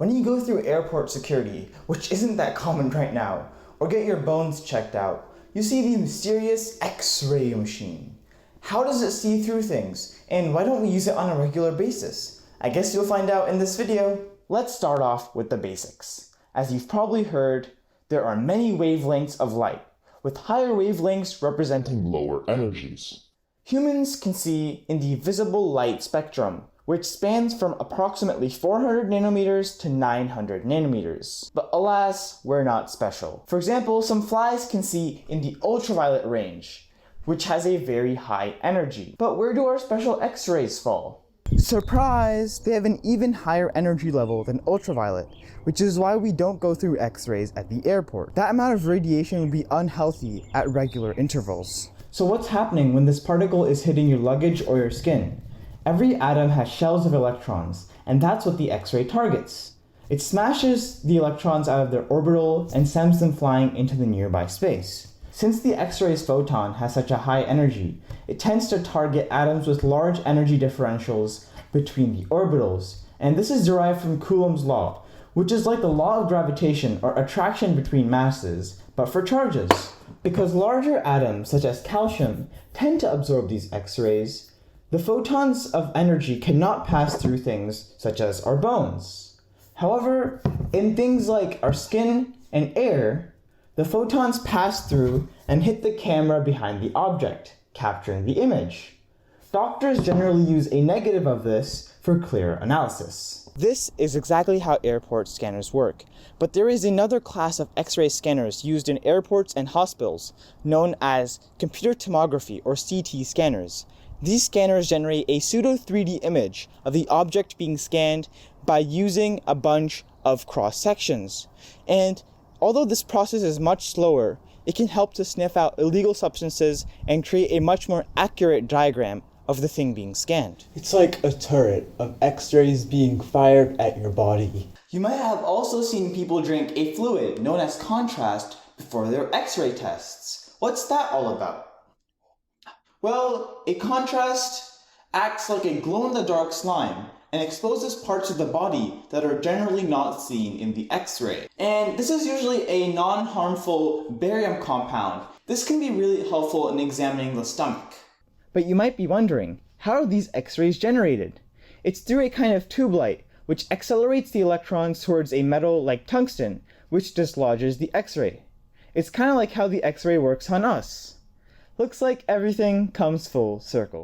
When you go through airport security, which isn't that common right now, or get your bones checked out, you see the mysterious X-ray machine. How does it see through things, and why don't we use it on a regular basis? I guess you'll find out in this video. Let's start off with the basics. As you've probably heard, there are many wavelengths of light, with higher wavelengths representing lower energies. Humans can see in the visible light spectrum, which spans from approximately 400 nanometers to 900 nanometers. But alas, we're not special. For example, some flies can see in the ultraviolet range, which has a very high energy. But where do our special X-rays fall? Surprise! They have an even higher energy level than ultraviolet, which is why we don't go through X-rays at the airport. That amount of radiation would be unhealthy at regular intervals. So what's happening when this particle is hitting your luggage or your skin? Every atom has shells of electrons, and that's what the X-ray targets. It smashes the electrons out of their orbital and sends them flying into the nearby space. Since the X-ray's photon has such a high energy, it tends to target atoms with large energy differentials between the orbitals, and this is derived from Coulomb's law, which is like the law of gravitation or attraction between masses, but for charges. Because larger atoms, such as calcium, tend to absorb these X-rays, the photons of energy cannot pass through things such as our bones. However, in things like our skin and air, the photons pass through and hit the camera behind the object, capturing the image. Doctors generally use a negative of this for clear analysis. This is exactly how airport scanners work, but there is another class of X-ray scanners used in airports and hospitals, known as computer tomography or CT scanners. These scanners generate a pseudo 3D image of the object being scanned by using a bunch of cross sections. And although this process is much slower, it can help to sniff out illegal substances and create a much more accurate diagram of the thing being scanned. It's like a turret of X-rays being fired at your body. You might have also seen people drink a fluid known as contrast before their X-ray tests. What's that all about? Well, a contrast acts like a glow-in-the-dark slime and exposes parts of the body that are generally not seen in the X-ray. And this is usually a non-harmful barium compound. This can be really helpful in examining the stomach. But you might be wondering, how are these X-rays generated? It's through a kind of tube light, which accelerates the electrons towards a metal like tungsten, which dislodges the X-ray. It's kind of like how the X-ray works on us. Looks like everything comes full circle.